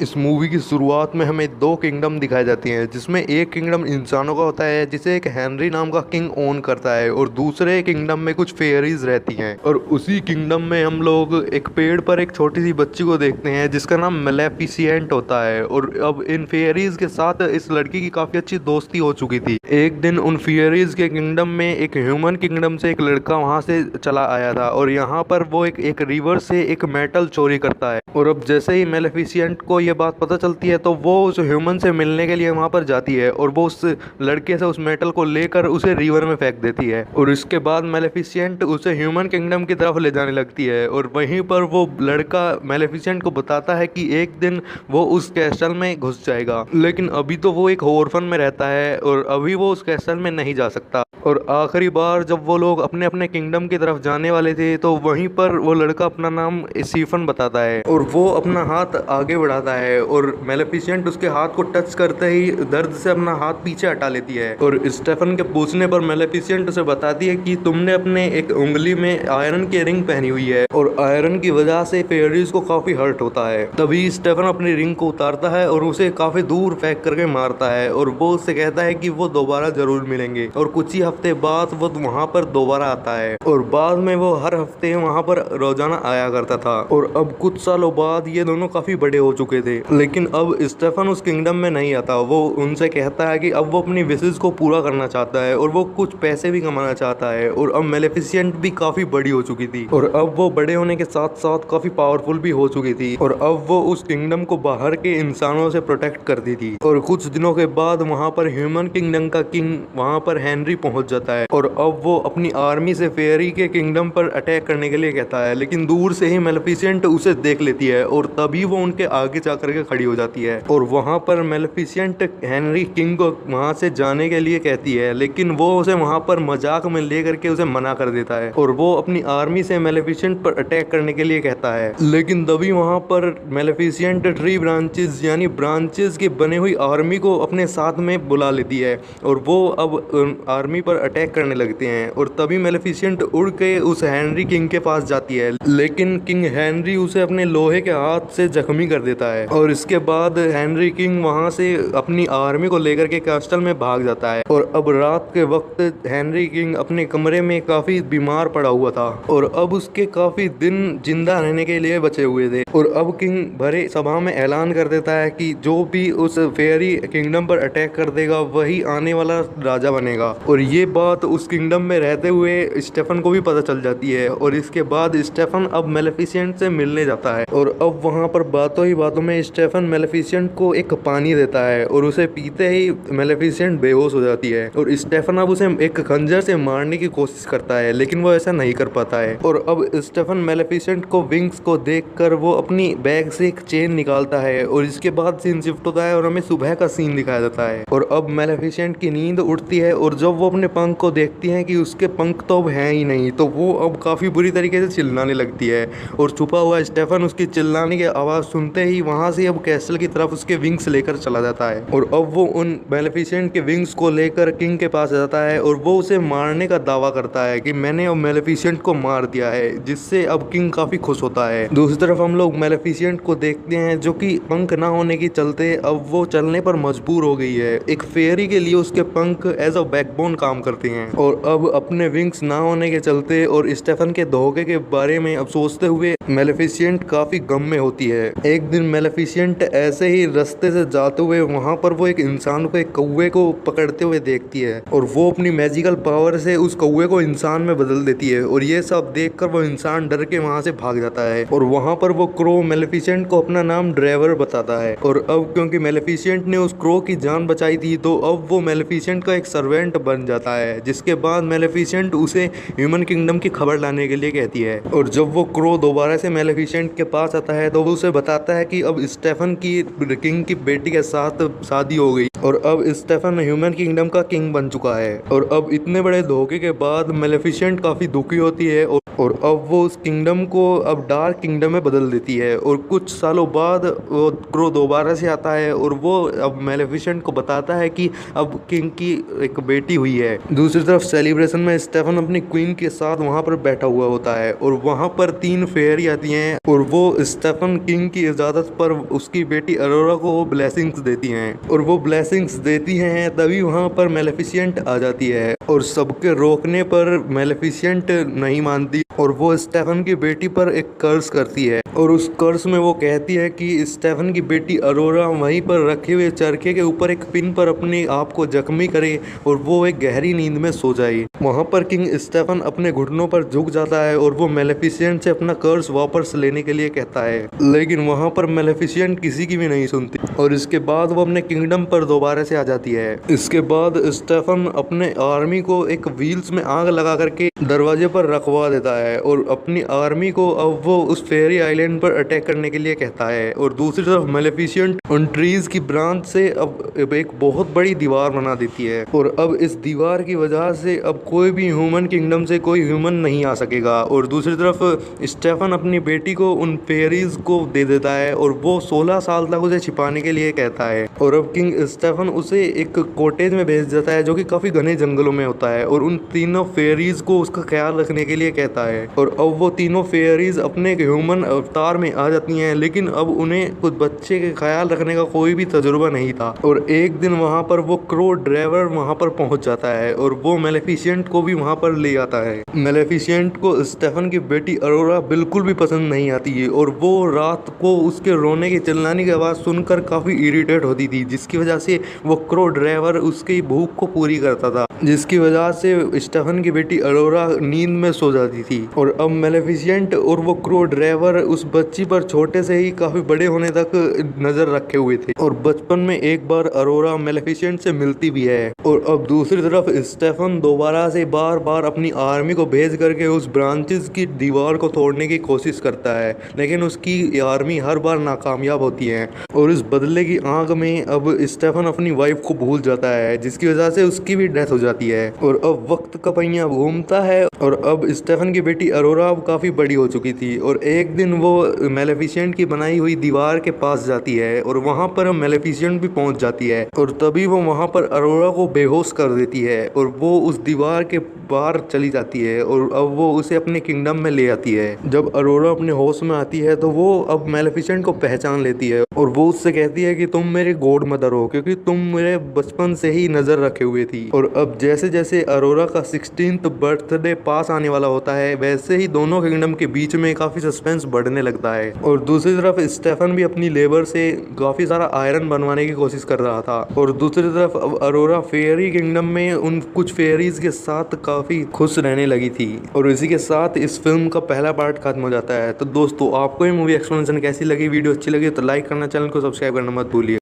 इस मूवी की शुरुआत में हमें दो किंगडम दिखाई जाती हैं, जिसमें एक किंगडम इंसानों का होता है जिसे एक हेनरी नाम का किंग ओन करता है, और दूसरे किंगडम में कुछ फेयरीज रहती हैं। और उसी किंगडम में हम लोग एक पेड़ पर एक छोटी सी बच्ची को देखते हैं जिसका नाम मेलेफिसेंट होता है। और अब इन फेयरीज के साथ इस लड़की की काफी अच्छी दोस्ती हो चुकी थी। एक दिन उन फेयरीज के किंगडम में एक ह्यूमन किंगडम से एक लड़का वहां से चला आया था, और यहाँ पर वो एक रिवर से एक मेटल चोरी करता है। और अब जैसे ही मेलेफिसेंट को ये बात पता चलती है तो वो उस ह्यूमन से मिलने के लिए वहां पर जाती है, और वो उस लड़के से उस मेटल को लेकर उसे रिवर में फेंक देती है। और इसके बाद मेलेफिसेंट उसे ह्यूमन किंगडम की तरफ ले जाने लगती है, और वहीं पर वो लड़का मेलेफिसेंट को बताता है कि एक दिन वो उस कैसल में घुस जाएगा, लेकिन अभी तो वो एक ऑर्फन में रहता है और अभी वो उस कैसल में नहीं जा सकता। और आखिरी बार जब वो लोग अपने अपने किंगडम की तरफ जाने वाले थे तो वहीं पर वो लड़का अपना नाम स्टीफन बताता है, और वो अपना हाथ आगे बढ़ाता है, और मेलेफिसेंट उसके हाथ को टच करते ही दर्द से अपना हाथ पीछे हटा लेती है। और स्टीफन के पूछने पर मेलेफिसेंट उसे बताती है कि तुमने अपने एक उंगली में आयरन की रिंग पहनी हुई है, और आयरन की वजह से फेयरीज को काफी हर्ट होता है। तभी स्टीफन अपनी रिंग को उतारता है और उसे काफी दूर फेंक करके मारता है, और वो उससे कहता है कि वो दोबारा जरूर मिलेंगे। और कुछ ही हफ्ते बाद वो वहाँ पर दोबारा आता है, और बाद में वो हर हफ्ते वहाँ पर रोजाना आया करता था। और अब कुछ सालों बाद ये दोनों काफी बड़े हो चुके थे, लेकिन अब स्टीफन उस किंगडम में नहीं आता। वो उनसे कहता है कि अब वो अपनी विशेष को पूरा करना चाहता है, और वो कुछ पैसे भी कमाना चाहता है। और अब मेलेफिसेंट भी काफी बड़ी हो चुकी थी, और अब वो बड़े होने के साथ साथ काफी पावरफुल भी हो चुकी थी, और अब वो उस किंगडम को बाहर के इंसानों से प्रोटेक्ट करती थी। और कुछ दिनों के बाद वहाँ पर ह्यूमन किंगडम का किंग वहाँ पर हेनरी पहुंच जाता है, और अब वो अपनी आर्मी से फेयरी के किंगडम पर अटैक करने के लिए कहता है, लेकिन दूर से ही मेलेफिसेंट उसे देख लेती है, और तभी वो उनके आगे जाकर के खड़ी हो जाती है। और वहाँ पर मेलेफिसेंट हेनरी किंग को वहाँ से जाने के लिए कहती है, लेकिन वो उसे वहाँ पर मजाक में ले करके उसे मना कर देता है, और वो अपनी आर्मी से मेलेफिसेंट पर अटैक करने के लिए कहता है। लेकिन तभी वहाँ पर मेलेफिसेंट ट्री ब्रांचेस यानी ब्रांचेस की बनी हुई आर्मी को अपने साथ में बुला लेती है, और वो अब आर्मी पर अटैक करने लगते हैं। और तभी मेलेफिसेंट उड़ के उस हेनरी किंग के पास जाती है, लेकिन किंग हेनरी उसे अपने लोहे के हाथ से जख्मी कर देता है। और इसके बाद हेनरी किंग वहां से अपनी आर्मी को लेकर के कैस्टल में भाग जाता है। और अब रात के वक्त हेनरी किंग अपने कमरे में काफी बीमार पड़ा हुआ था, और अब उसके काफी दिन जिंदा रहने के लिए बचे हुए थे। और अब किंग भरे सभा में ऐलान कर देता है कि जो भी उस फेयरी किंगडम पर अटैक कर देगा वही आने वाला राजा बनेगा। और ये बात उस किंगडम में रहते हुए स्टीफन को भी पता चल जाती है, और इसके बाद स्टीफन अब मेलेफिसेंट से मिलने जाता है। और अब वहाँ पर बातों ही बातों में स्टीफन मेलेफिसेंट को एक पानी देता है, और उसे पीते ही मेलेफिसेंट बेहोश हो जाती है। और स्टीफन अब उसे एक खंजर से मारने की कोशिश करता है, लेकिन वो ऐसा नहीं कर पाता है। और अब स्टीफन मेलेफिसेंट को विंग्स को देखकर वो अपनी बैग से एक चेन निकालता है, और इसके बाद सीन शिफ्ट होता है और हमें सुबह का सीन दिखाया जाता है। और अब मेलेफिसेंट की नींद उठती है, और जब वो अपने पंख को देखती है कि उसके पंख तो अब हैं ही नहीं, तो वो अब काफी बुरी तरीके से चिल्लाने लगती है। और छुपा हुआ स्टीफन उसकी चिल्लाने की आवाज सुनते ही वहां से अब कैसल की तरफ उसके विंग्स लेकर चला जाता है। और अब वो उन मेलेफिसेंट के विंग्स को लेकर किंग के पास जाता है, और वो उसे मारने का दावा करता है कि मैंने अब मेलेफिसेंट को मार दिया है, जिससे अब किंग काफी खुश होता है। दूसरी तरफ हम लोग मेलेफिसेंट को देखते हैं जो कि पंख ना होने के चलते अब वो चलने पर मजबूर हो गई है। एक फेयरी के लिए उसके पंख एज अ बैकबोन काम करते हैं, और अब अपने विंग्स ना होने के चलते और स्टीफन के धोखे के बारे में अब सोचते हुए मेलेफिसेंट काफी गम में होती है। एक दिन मेलेफिसेंट ऐसे ही रास्ते से जाते हुए वहां पर वो एक इंसान को एक कौवे को पकड़ते हुए देखती है, और वो अपनी मैजिकल पावर से उस कौवे को इंसान में बदल देती है। और ये सब देखकर वो इंसान डर के वहां से भाग जाता है, और वहां पर वो क्रो मेलेफिसेंट को अपना नाम ड्राइवर बताता है। और अब क्योंकि मेलेफिसेंट ने उस क्रो की जान बचाई थी, तो अब वो मेलेफिसेंट का एक सर्वेंट बन जाता है, जिसके बाद मेलेफिसेंट उसे ह्यूमन किंगडम की खबर लाने के लिए कहती है। और जब वो क्रो दोबारा से मेलेफिसेंट के पास आता है तो वो उसे बताता है कि अब स्टीफन की किंग की बेटी के साथ शादी हो गई, और अब स्टीफन ह्यूमन किंगडम का किंग बन चुका है। और अब इतने बड़े धोखे के बाद मेलेफिसेंट काफी दुखी होती है, और अब वो उस किंगडम को अब डार्क किंगडम में बदल देती है। और कुछ सालों बाद वो क्रो दोबारा से आता है, और वो अब मेलेफिसेंट को बताता है कि अब किंग की एक बेटी हुई है, है। दूसरी तरफ सेलिब्रेशन में स्टेफन अपनी क्वीन के साथ वहाँ पर बैठा हुआ होता है और वहाँ पर 3 फेयरी आती हैं और वो स्टेफन किंग की इजाज़त पर उसकी बेटी अरोरा को वो ब्लेसिंग्स देती हैं और वो ब्लेसिंग्स देती हैं तभी वहाँ पर मेलेफिसेंट आ जाती है और सबके रोकने पर मेलेफिसेंट नहीं मानती और वो स्टेफन की बेटी पर एक कर्स करती है और उस कर्स में वो कहती है कि स्टेफन की बेटी अरोरा वहीं पर रखे हुए चरखे के ऊपर एक पिन पर अपने आप को जख्मी करे और वो एक गहरी नींद में सो जाए। वहाँ पर किंग स्टेफन अपने घुटनों पर झुक जाता है और वो मेलेफिसेंट से अपना कर्स वापस लेने के लिए कहता है, लेकिन वहाँ पर मेलेफिसेंट किसी की भी नहीं सुनती और इसके बाद वो अपने किंगडम पर दोबारा से आ जाती है। इसके बाद स्टेफन अपने आर्मी को एक व्हील्स में आग लगा करके दरवाजे पर रखवा देता है और अपनी आर्मी को अब वो उस फेरी आइलैंड पर अटैक करने के लिए कहता है और दूसरी तरफ मेलेफिसेंट उन ट्रीज की ब्रांच से अब एक बहुत बड़ी दीवार बना देती है और अब इस दीवार की वजह से अब कोई भी ह्यूमन किंगडम से कोई ह्यूमन नहीं आ सकेगा। और दूसरी तरफ स्टेफन अपनी बेटी को उन फेरीज को दे देता है और वो 16 साल तक उसे छिपाने के लिए कहता है और अब किंग स्टेफन उसे एक कॉटेज में भेज देता है जो कि काफी घने जंगलों में होता है और उन तीनों फेरीज को उसका ख्याल रखने के लिए कहता है और अब वो तीनों फेरीज अपने ह्यूमन अवतार में आ जाती हैं, लेकिन अब उन्हें कुछ बच्चे के ख्याल रखने का कोई भी तजुर्बा नहीं था और एक दिन वहाँ पर वो क्रो ड्राइवर वहाँ पर पहुँच जाता है और वो मेलेफिसेंट को भी वहाँ पर ले आता है। मेलेफिसेंट को स्टेफन की बेटी अरोरा बिल्कुल भी पसंद नहीं आती है और वो रात को उसके रोने की चिल्लाने की आवाज़ सुनकर काफ़ी इरिटेट होती थी, जिसकी वजह से वो क्रो ड्राइवर उसकी भूख को पूरी करता था, जिसकी वजह से स्टेफन की बेटी अरोरा नींद में सो जाती थी। और अब मेलेफिसेंट और वो क्रो ड्राइवर उस बच्ची पर छोटे से ही काफ़ी बड़े होने तक नज़र रखे हुए थे और बचपन में एक बार अरोरा मेलेफिसेंट से मिलती भी है। और अब दूसरी तरफ स्टेफन दोबारा से बार बार अपनी आर्मी को भेज करके उस ब्रांचेस की दीवार को तोड़ने की कोशिश करता है, लेकिन उसकी आर्मी हर बार नाकामयाब होती है और इस बदले की आग में अब स्टेफन अपनी वाइफ को भूल जाता है, जिसकी वजह से उसकी भी डेथ हो जाती है। और अब वक्त का पहिया घूमता है और अब स्टेफन की बेटी अरोरा अब काफ़ी बड़ी हो चुकी थी और एक दिन वो मेलेफिसेंट की बनाई हुई दीवार के पास जाती है और वहाँ पर मेलेफिसेंट भी पहुँच जाती है और तभी वो वहाँ पर अरोरा को बेहोश कर देती है और वो उस दीवार के बाहर चली जाती है और अब वो उसे अपने किंगडम में ले आती है। जब अरोरा अपने होश में आती है तो वो अब मेलेफिसेंट को पहचान लेती है और वो उससे कहती है कि तुम मेरे गॉड मदर हो क्योंकि तुम मेरे बचपन से ही नजर रखे हुए थी। और अब जैसे जैसे अरोरा का 16th बर्थडे पास आने वाला होता है वैसे ही दोनों किंगडम के बीच में काफी सस्पेंस बढ़ने लगता है और दूसरी तरफ स्टेफन भी अपनी लेबर से काफी सारा आयरन बनवाने की कोशिश कर रहा था और दूसरी तरफ अब अरोरा फेयरी किंगडम में उन कुछ फेयरीज के साथ काफी खुश रहने लगी थी। और इसी के साथ इस फिल्म का पहला पार्ट खत्म हो जाता है। तो दोस्तों आपको ये मूवी एक्सप्लेनेशन कैसी लगी, वीडियो अच्छी लगी तो लाइक करना, चैनल को सब्सक्राइब करना मत भूलिए।